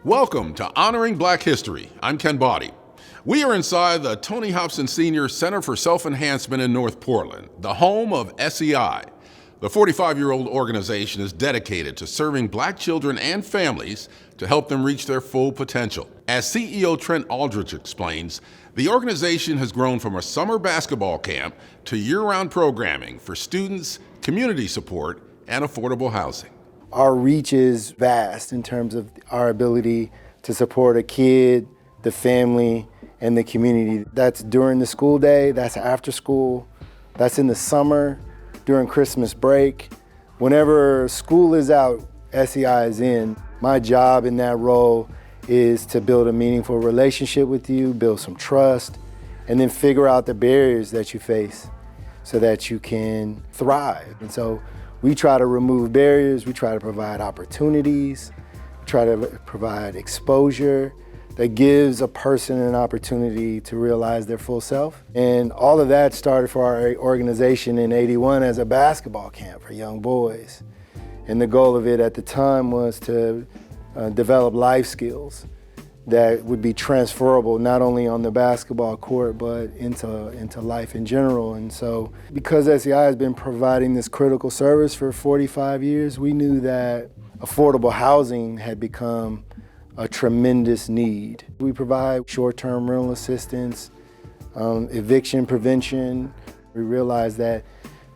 Welcome to Honoring Black History. I'm Ken Body. We are inside the Tony Hobson Sr. Center for Self-Enhancement in North Portland, the home of SEI. The 45-year-old organization is dedicated to serving black children and families to help them reach their full potential. As CEO Trent Aldrich explains, the organization has grown from a summer basketball camp to year-round programming for students, community support, and affordable housing. Our reach is vast in terms of our ability to support a kid, the family, and the community. That's during the school day, that's after school, that's in the summer, during Christmas break. Whenever school is out, SEI is in. My job in that role is to build a meaningful relationship with you, build some trust, and then figure out the barriers that you face so that you can thrive. And so we try to remove barriers, we try to provide opportunities, try to provide exposure that gives a person an opportunity to realize their full self. And all of that started for our organization in '81 as a basketball camp for young boys. And the goal of it at the time was to develop life skills that would be transferable not only on the basketball court, but into life in general. And so because SEI has been providing this critical service for 45 years, we knew that affordable housing had become a tremendous need. We provide short-term rental assistance, eviction prevention. We realized that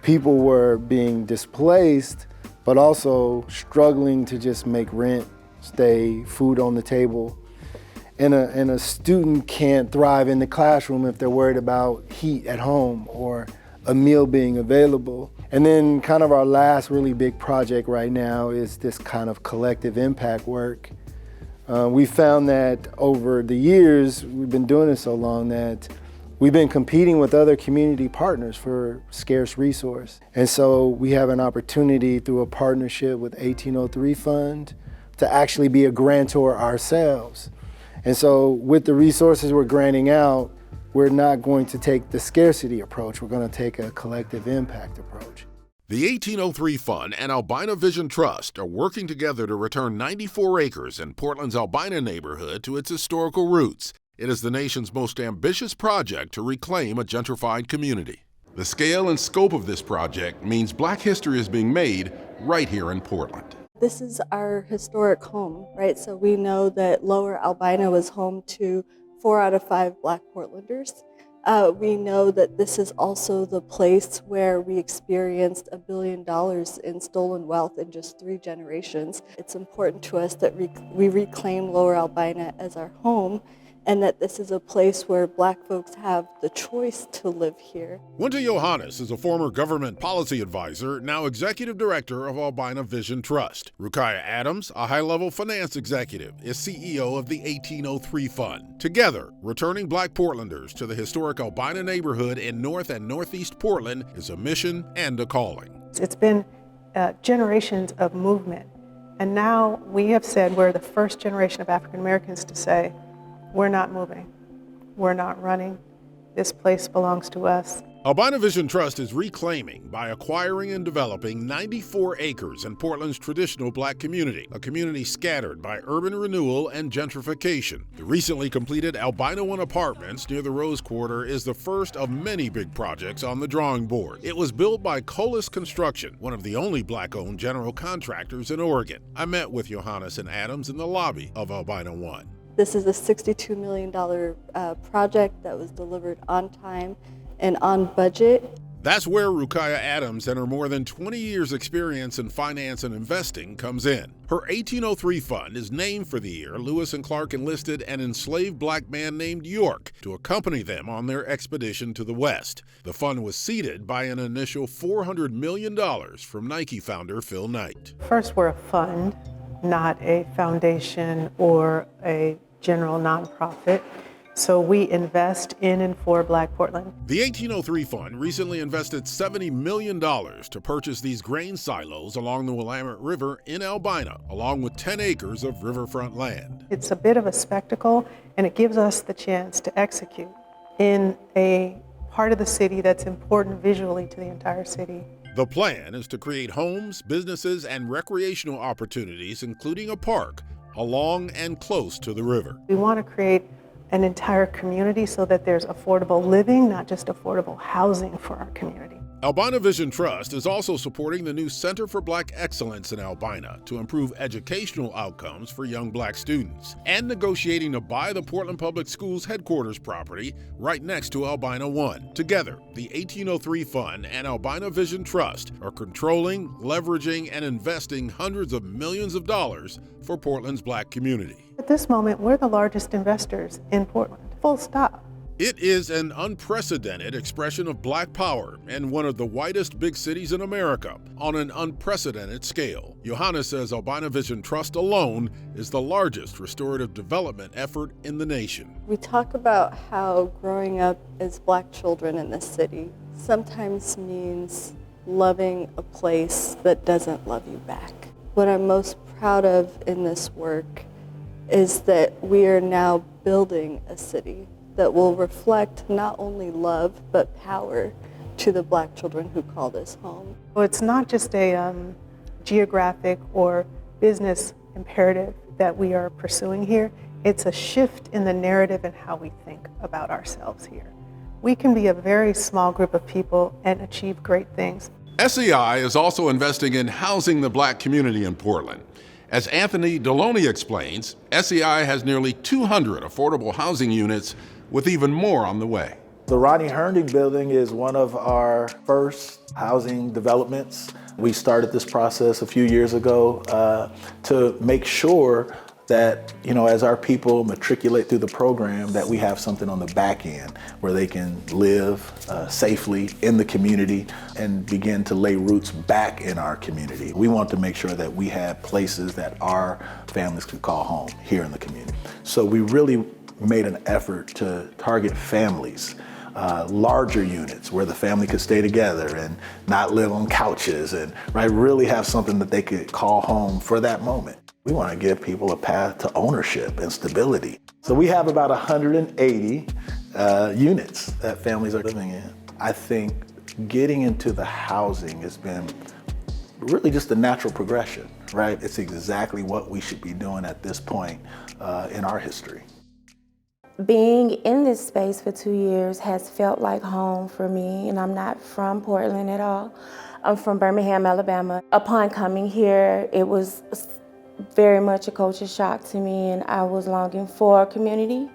people were being displaced, but also struggling to just make rent, stay, food on the table. And a student can't thrive in the classroom if they're worried about heat at home or a meal being available. And then kind of our last really big project right now is this kind of collective impact work. We found that over the years, we've been doing this so long that we've been competing with other community partners for scarce resource. And so we have an opportunity through a partnership with 1803 Fund to actually be a grantor ourselves. And so with the resources we're granting out, we're not going to take the scarcity approach, we're going to take a collective impact approach. The 1803 Fund and Albina Vision Trust are working together to return 94 acres in Portland's Albina neighborhood to its historical roots. It is the nation's most ambitious project to reclaim a gentrified community. The scale and scope of this project means Black history is being made right here in Portland. This is our historic home, right? So we know that Lower Albina was home to 4 out of 5 Black Portlanders. We know that this is also the place where we experienced $1 billion in stolen wealth in just 3 generations. It's important to us that we reclaim Lower Albina as our home, and that this is a place where Black folks have the choice to live here. Winter Johannes is a former government policy advisor, now executive director of Albina Vision Trust. Rukiah Adams, a high-level finance executive, is CEO of the 1803 Fund. Together, returning Black Portlanders to the historic Albina neighborhood in North and Northeast Portland is a mission and a calling. It's been generations of movement, and now we have said we're the first generation of African Americans to say, we're not moving, we're not running, this place belongs to us. Albina Vision Trust is reclaiming by acquiring and developing 94 acres in Portland's traditional Black community, a community scattered by urban renewal and gentrification. The recently completed Albina One Apartments near the Rose Quarter is the first of many big projects on the drawing board. It was built by Colas Construction, one of the only Black-owned general contractors in Oregon. I met with Johannes and Adams in the lobby of Albina One. This is a $62 million project that was delivered on time and on budget. That's where Rukiah Adams and her more than 20 years experience in finance and investing comes in. Her 1803 Fund is named for the year Lewis and Clark enlisted an enslaved Black man named York to accompany them on their expedition to the West. The fund was seeded by an initial $400 million from Nike founder Phil Knight. First, we're a fund, not a foundation or a general nonprofit. So we invest in and for Black Portland. The 1803 Fund recently invested $70 million to purchase these grain silos along the Willamette River in Albina, along with 10 acres of riverfront land. It's a bit of a spectacle, and it gives us the chance to execute in a part of the city that's important visually to the entire city. The plan is to create homes, businesses, and recreational opportunities, including a park, along and close to the river. We want to create an entire community so that there's affordable living, not just affordable housing for our community. Albina Vision Trust is also supporting the new Center for Black Excellence in Albina to improve educational outcomes for young Black students, and negotiating to buy the Portland Public Schools headquarters property right next to Albina One. Together, the 1803 Fund and Albina Vision Trust are controlling, leveraging, and investing hundreds of millions of dollars for Portland's Black community. At this moment, we're the largest investors in Portland, full stop. It is an unprecedented expression of Black power in one of the whitest big cities in America on an unprecedented scale. Johanna says Albina Vision Trust alone is the largest restorative development effort in the nation. We talk about how growing up as Black children in this city sometimes means loving a place that doesn't love you back. What I'm most proud of in this work is that we are now building a city that will reflect not only love but power to the Black children who call this home. Well, it's not just a geographic or business imperative that we are pursuing here. It's a shift in the narrative and how we think about ourselves here. We can be a very small group of people and achieve great things. SEI is also investing in housing the Black community in Portland. As Anthony Deloney explains, SEI has nearly 200 affordable housing units, with even more on the way. The Ronnie Herndon building is one of our first housing developments. We started this process a few years ago to make sure that, as our people matriculate through the program, that we have something on the back end where they can live safely in the community and begin to lay roots back in our community. We want to make sure that we have places that our families can call home here in the community. So we really made an effort to target families, larger units where the family could stay together and not live on couches and really have something that they could call home for that moment. We want to give people a path to ownership and stability. So we have about 180 units that families are living in. I think getting into the housing has been really just a natural progression, right? It's exactly what we should be doing at this point in our history. Being in this space for 2 years has felt like home for me, and I'm not from Portland at all. I'm from Birmingham, Alabama. Upon coming here, it was very much a culture shock to me, and I was longing for a community,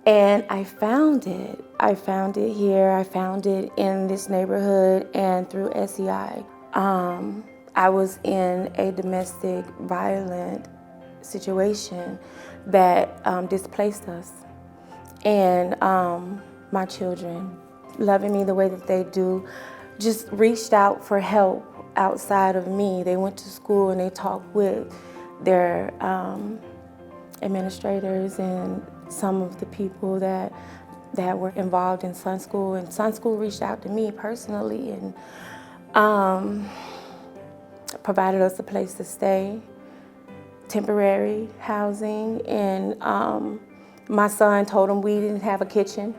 and I found it. I found it here. I found it in this neighborhood and through SEI. I was in a domestic violent situation that displaced us. And my children, loving me the way that they do, just reached out for help outside of me. They went to school and they talked with their administrators and some of the people that were involved in Sun School. And Sun School reached out to me personally and provided us a place to stay, temporary housing, and my son told them we didn't have a kitchen.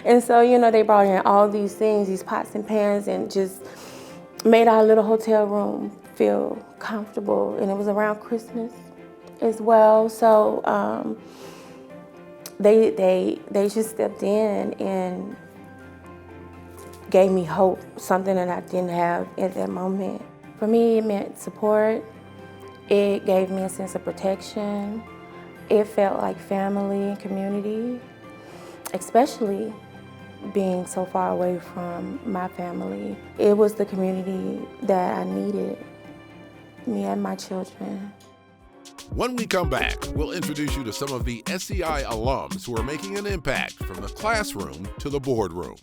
And so, they brought in all these things, these pots and pans, and just made our little hotel room feel comfortable. And it was around Christmas as well. So they just stepped in and gave me hope, something that I didn't have at that moment. For me, it meant support. It gave me a sense of protection. It felt like family and community, especially being so far away from my family. It was the community that I needed, me and my children. When we come back, we'll introduce you to some of the SEI alums who are making an impact from the classroom to the boardroom.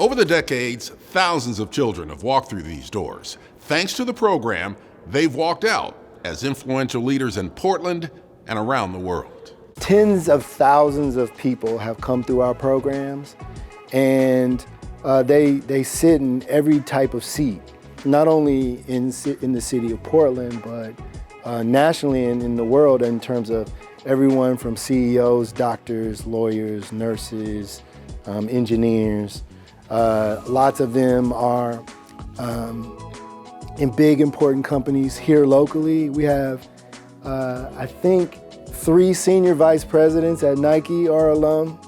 Over the decades, thousands of children have walked through these doors. Thanks to the program, they've walked out as influential leaders in Portland and around the world. Tens of thousands of people have come through our programs, and they sit in every type of seat, not only in the city of Portland, but nationally and in the world, in terms of everyone from CEOs, doctors, lawyers, nurses, engineers. Lots of them are in big, important companies here locally. We have, I think, 3 senior vice presidents at Nike are alum.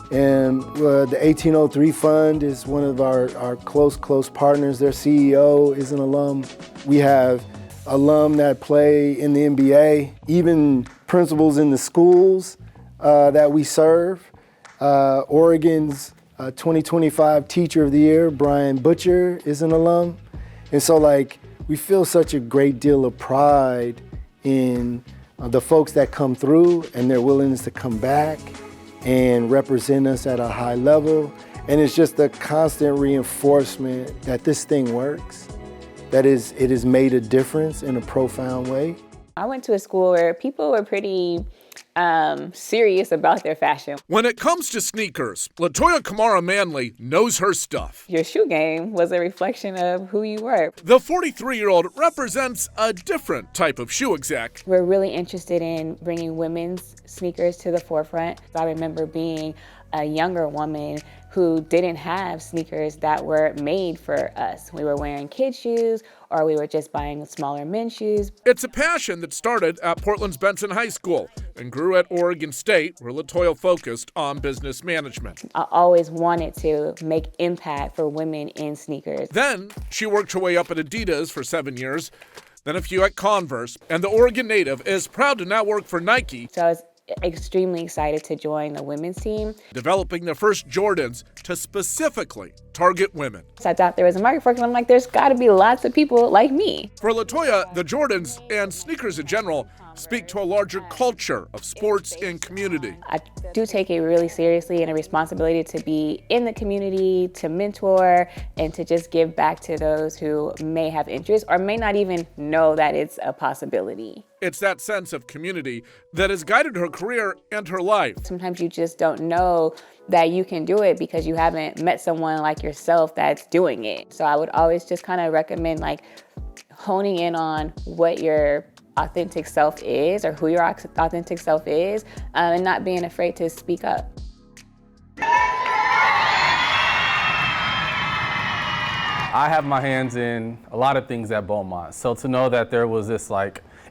And the 1803 Fund is one of our close partners. Their CEO is an alum. We have alum that play in the NBA, even principals in the schools that we serve. Oregon's 2025 Teacher of the Year, Brian Butcher, is an alum. And so we feel such a great deal of pride in the folks that come through and their willingness to come back and represent us at a high level. And it's just a constant reinforcement that this thing works, that it has made a difference in a profound way. I went to a school where people were pretty serious about their fashion. When it comes to sneakers, LaToya Kamara Manley knows her stuff. Your shoe game was a reflection of who you were. The 43-year-old represents a different type of shoe exec. We're really interested in bringing women's sneakers to the forefront. I remember being a younger woman who didn't have sneakers that were made for us. We were wearing kids' shoes, or we were just buying smaller men's shoes. It's a passion that started at Portland's Benson High School and grew at Oregon State, where LaToya focused on business management. I always wanted to make impact for women in sneakers. Then she worked her way up at Adidas for 7 years, then a few at Converse, and the Oregon native is proud to now work for Nike. So I was extremely excited to join the women's team. Developing the first Jordans to specifically target women. So I thought there was a market for it, and I'm like, there's gotta be lots of people like me. For LaToya, the Jordans and sneakers in general speak to a larger culture of sports and community. I do take it really seriously and a responsibility to be in the community, to mentor, and to just give back to those who may have interest or may not even know that it's a possibility. It's that sense of community that has guided her career and her life. Sometimes you just don't know that you can do it because you haven't met someone like yourself that's doing it. So I would always just kind of recommend honing in on what your authentic self is or who your authentic self is, and not being afraid to speak up. I have my hands in a lot of things at Beaumont, so to know that there was this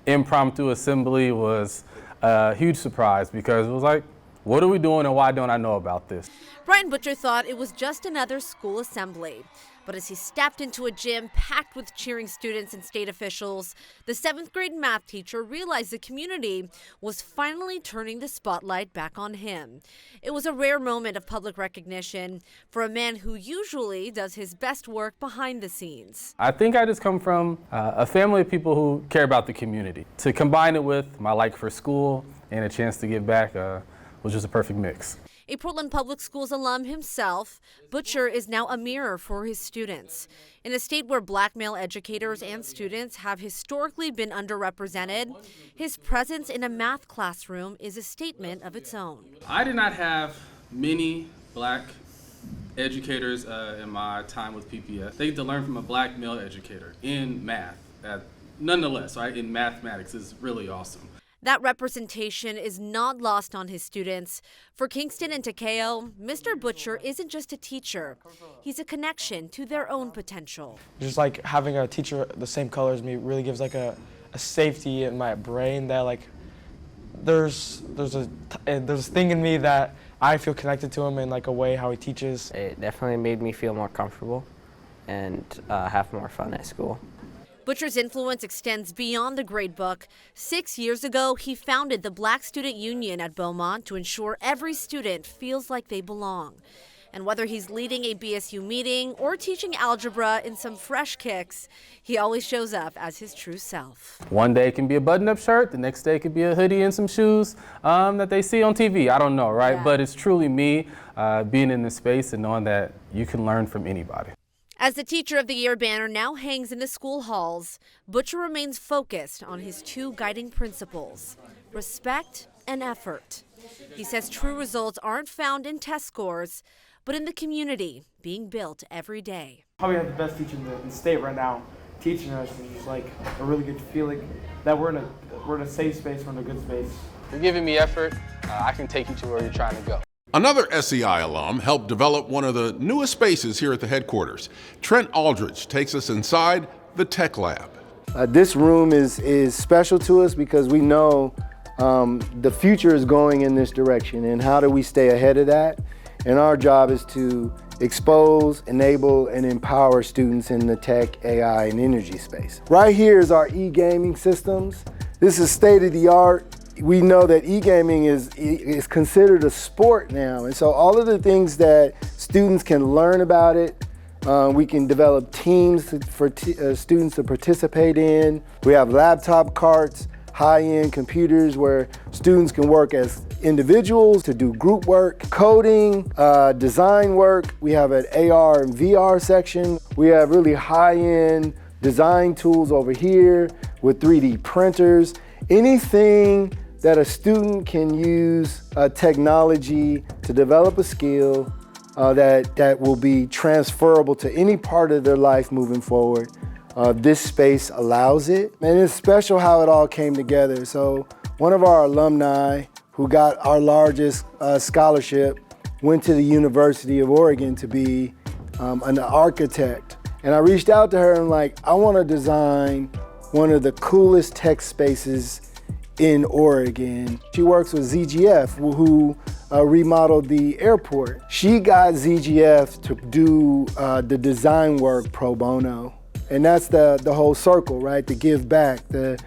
impromptu assembly was a huge surprise, because it was what are we doing and why don't I know about this? Brian Butcher thought it was just another school assembly. But as he stepped into a gym packed with cheering students and state officials, the 7th grade math teacher realized the community was finally turning the spotlight back on him. It was a rare moment of public recognition for a man who usually does his best work behind the scenes. I think I just come from a family of people who care about the community. To combine it with my like for school and a chance to give back was just a perfect mix. A Portland Public Schools alum himself, Butcher is now a mirror for his students. In a state where black male educators and students have historically been underrepresented, his presence in a math classroom is a statement of its own. I did not have many black educators in my time with PPS. They get to learn from a black male educator in math. Nonetheless, in mathematics is really awesome. That representation is not lost on his students. For Kingston and Takeo, Mr. Butcher isn't just a teacher. He's a connection to their own potential. Just having a teacher the same color as me really gives a safety in my brain that there's a thing in me that I feel connected to him in a way how he teaches. It definitely made me feel more comfortable and have more fun at school. Butcher's influence extends beyond the grade book. 6 years ago, he founded the Black Student Union at Beaumont to ensure every student feels like they belong. And whether he's leading a BSU meeting or teaching algebra in some fresh kicks, he always shows up as his true self. One day it can be a button-up shirt, the next day it could be a hoodie and some shoes that they see on TV. I don't know, right? Yeah. But it's truly me being in this space and knowing that you can learn from anybody. As the Teacher of the Year banner now hangs in the school halls, Butcher remains focused on his 2 guiding principles: respect and effort. He says true results aren't found in test scores, but in the community being built every day. Probably have the best teacher in the state right now teaching us, and it's a really good feeling that we're in a safe space, we're in a good space. If you're giving me effort, I can take you to where you're trying to go. Another SEI alum helped develop one of the newest spaces here at the headquarters. Trent Aldridge takes us inside the Tech Lab. This room is special to us because we know the future is going in this direction, and how do we stay ahead of that? And our job is to expose, enable, and empower students in the tech, AI, and energy space. Right here is our e-gaming systems. This is state-of-the-art. We know that e-gaming is considered a sport now, and so all of the things that students can learn about it, we can develop teams for students to participate in. We have laptop carts, high-end computers where students can work as individuals to do group work, coding, design work. We have an AR and VR section. We have really high-end design tools over here with 3D printers. Anything that a student can use technology to develop a skill that will be transferable to any part of their life moving forward. This space allows it. And it's special how it all came together. So one of our alumni who got our largest scholarship went to the University of Oregon to be an architect. And I reached out to her and I want to design one of the coolest tech spaces in Oregon. She works with ZGF, who remodeled the airport. She got ZGF to do the design work pro bono. And that's the whole circle, right? To give back. The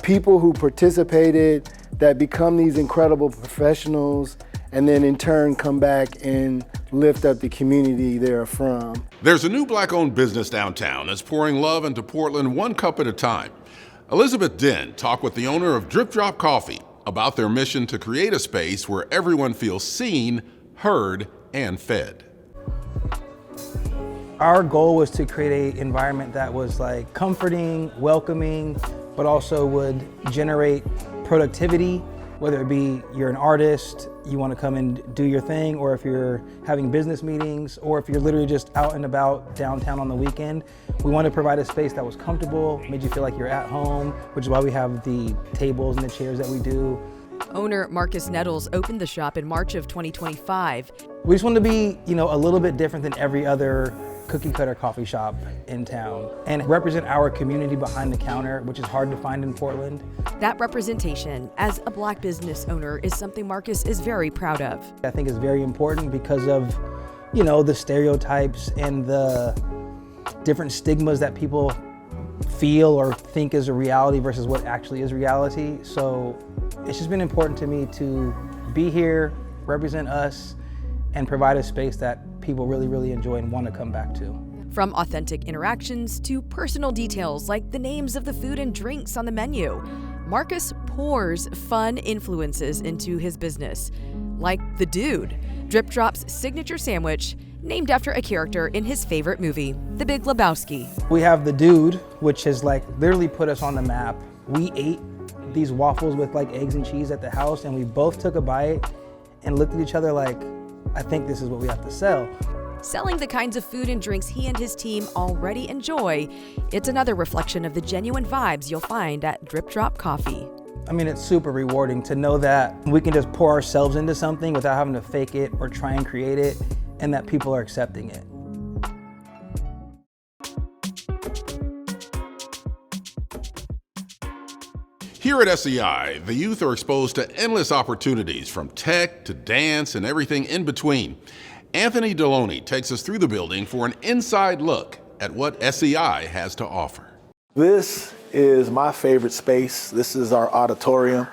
people who participated that become these incredible professionals and then in turn come back and lift up the community they're from. There's a new Black-owned business downtown that's pouring love into Portland one cup at a time. Elizabeth Dinh talked with the owner of Drip Drop Coffee about their mission to create a space where everyone feels seen, heard, and fed. Our goal was to create an environment that was comforting, welcoming, but also would generate productivity, whether it be you're an artist, you want to come and do your thing, or if you're having business meetings, or if you're literally just out and about downtown on the weekend. We wanted to provide a space that was comfortable, made you feel like you're at home, which is why we have the tables and the chairs that we do. Owner Marcus Nettles opened the shop in March of 2025. We just wanted to be, a little bit different than every other cookie cutter coffee shop in town and represent our community behind the counter, which is hard to find in Portland. That representation as a Black business owner is something Marcus is very proud of. I think it's very important because of, the stereotypes and the different stigmas that people feel or think is a reality versus what actually is reality. So it's just been important to me to be here, represent us, and provide a space that people really, really enjoy and want to come back to. From authentic interactions to personal details like the names of the food and drinks on the menu, Marcus pours fun influences into his business, like the Dude, Drip Drop's signature sandwich, named after a character in his favorite movie, The Big Lebowski. We have the Dude, which has literally put us on the map. We ate these waffles with eggs and cheese at the house, and we both took a bite and looked at each other I think this is what we have to sell. Selling the kinds of food and drinks he and his team already enjoy, it's another reflection of the genuine vibes you'll find at Drip Drop Coffee. It's super rewarding to know that we can just pour ourselves into something without having to fake it or try and create it, and that people are accepting it. Here at SEI, the youth are exposed to endless opportunities from tech to dance and everything in between. Anthony Deloney takes us through the building for an inside look at what SEI has to offer. This is my favorite space. This is our auditorium.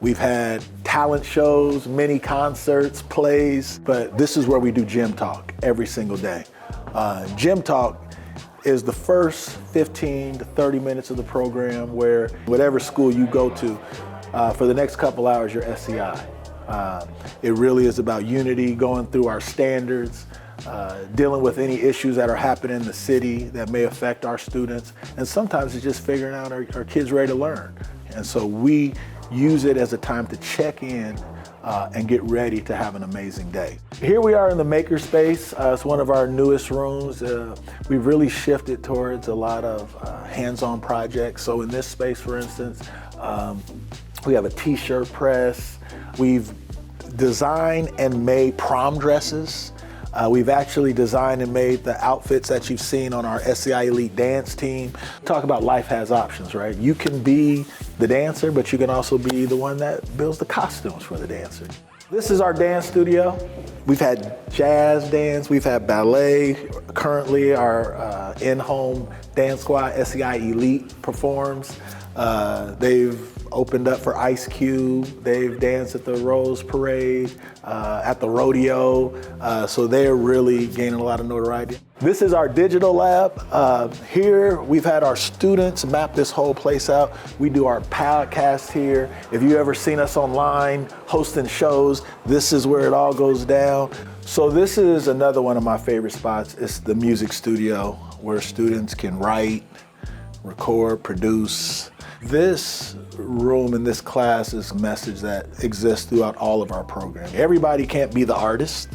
We've had talent shows, mini concerts, plays, but this is where we do Gym Talk every single day. Gym Talk is the first 15 to 30 minutes of the program where whatever school you go to, for the next couple hours, you're SEI. It really is about unity, going through our standards, dealing with any issues that are happening in the city that may affect our students. And sometimes it's just figuring out are kids ready to learn. And so we use it as a time to check in and get ready to have an amazing day. Here we are in the makerspace. It's one of our newest rooms. We've really shifted towards a lot of hands-on projects. So in this space, for instance, we have a t-shirt press. We've designed and made prom dresses. We've actually designed and made the outfits that you've seen on our SCI Elite dance team. Talk about life has options, right? You can be the dancer, but you can also be the one that builds the costumes for the dancer. This is our dance studio. We've had jazz dance, we've had ballet. Currently, our in-home dance squad, SCI Elite, performs. They've opened up for Ice Cube. They've danced at the Rose Parade, at the rodeo. So they're really gaining a lot of notoriety. This is our digital lab. Here, we've had our students map this whole place out. We do our podcast here. If you've ever seen us online hosting shows, this is where it all goes down. So this is another one of my favorite spots. It's the music studio where students can write, record, produce. This room in this class is a message that exists throughout all of our programs. Everybody can't be the artist,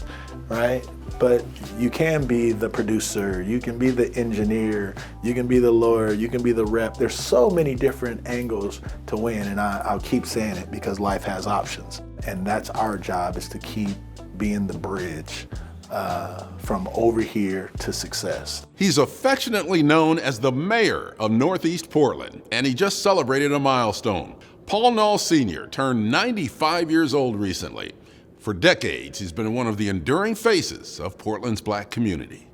right? But you can be the producer, you can be the engineer, you can be the lawyer, you can be the rep. There's so many different angles to win, and I'll keep saying it because life has options. And that's our job, is to keep being the bridge from over here to success. He's affectionately known as the mayor of Northeast Portland, and he just celebrated a milestone. Paul Knowles Sr. turned 95 years old recently. For decades, he's been one of the enduring faces of Portland's black community.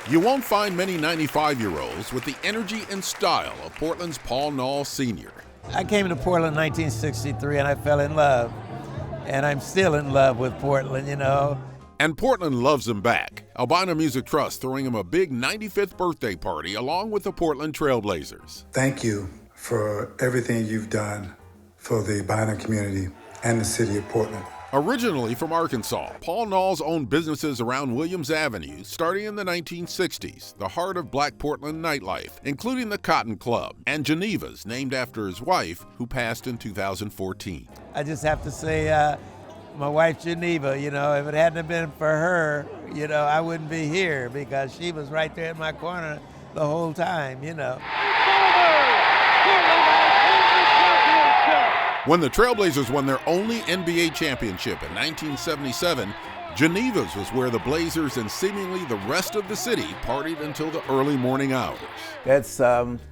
You won't find many 95-year-olds with the energy and style of Portland's Paul Knowles Sr. I came to Portland in 1963 and I fell in love. And I'm still in love with Portland, you know. And Portland loves him back. Albina Music Trust throwing him a big 95th birthday party along with the Portland Trailblazers. Thank you for everything you've done for the Albina community and the city of Portland. Originally from Arkansas, Paul Knowles owned businesses around Williams Avenue starting in the 1960s, the heart of black Portland nightlife, including the Cotton Club and Geneva's, named after his wife, who passed in 2014. I just have to say, my wife Geneva, you know, if it hadn't been for her, you know, I wouldn't be here because she was right there in my corner the whole time, you know. When the Trailblazers won their only NBA championship in 1977, Geneva's was where the Blazers and seemingly the rest of the city partied until the early morning hours. That's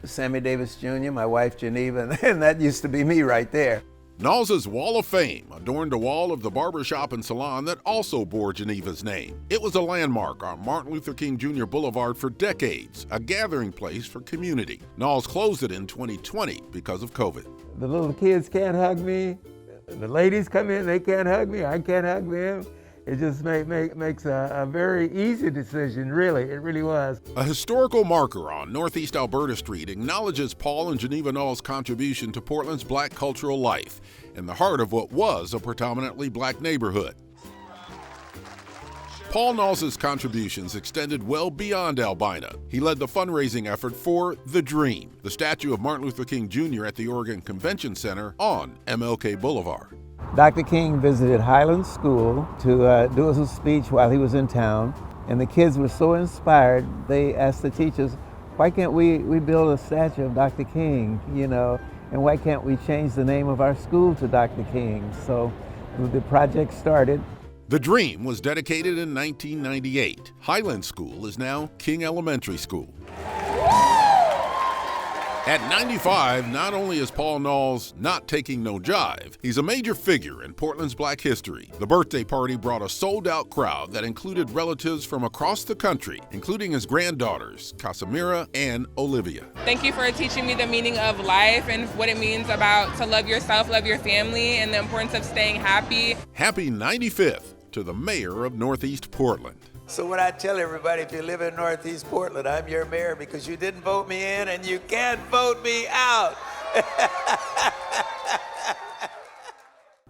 Sammy Davis Jr., my wife Geneva, and that used to be me right there. Knowles' Wall of Fame adorned a wall of the barbershop and salon that also bore Geneva's name. It was a landmark on Martin Luther King Jr. Boulevard for decades, a gathering place for community. Knowles closed it in 2020 because of COVID. The little kids can't hug me. The ladies come in, they can't hug me. I can't hug them. It just makes a very easy decision, really. It really was. A historical marker on Northeast Alberta Street acknowledges Paul and Geneva Knowles' contribution to Portland's black cultural life in the heart of what was a predominantly black neighborhood. Paul Knowles' contributions extended well beyond Albina. He led the fundraising effort for The Dream, the statue of Martin Luther King Jr. at the Oregon Convention Center on MLK Boulevard. Dr. King visited Highland School to do a speech while he was in town, and the kids were so inspired, they asked the teachers, why can't we build a statue of Dr. King, you know, and why can't we change the name of our school to Dr. King? So the project started. The Dream was dedicated in 1998. Highland School is now King Elementary School. At 95, not only is Paul Knowles not taking no jive, he's a major figure in Portland's black history. The birthday party brought a sold-out crowd that included relatives from across the country, including his granddaughters, Casimira and Olivia. Thank you for teaching me the meaning of life and what it means about to love yourself, love your family, and the importance of staying happy. Happy 95th to the mayor of Northeast Portland. So when I tell everybody, if you live in Northeast Portland, I'm your mayor because you didn't vote me in and you can't vote me out.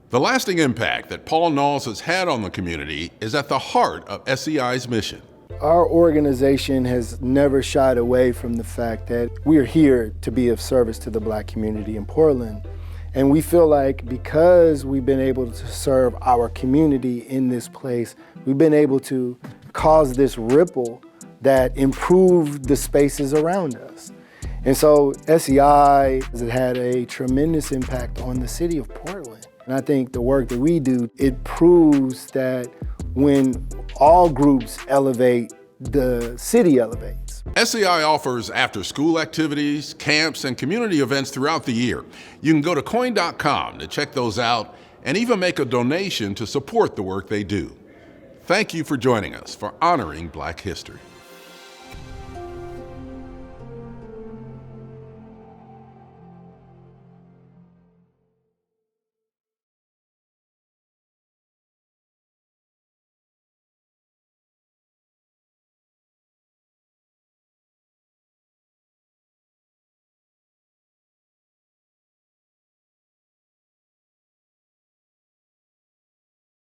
The lasting impact that Paul Knowles has had on the community is at the heart of SCI's mission. Our organization has never shied away from the fact that we're here to be of service to the black community in Portland. And we feel like because we've been able to serve our community in this place, we've been able to cause this ripple that improved the spaces around us. And so SCI has had a tremendous impact on the city of Portland. And I think the work that we do, it proves that when all groups elevate, the city elevates. SEI offers after-school activities, camps, and community events throughout the year. You can go to KOIN.com to check those out and even make a donation to support the work they do. Thank you for joining us for Honoring Black History.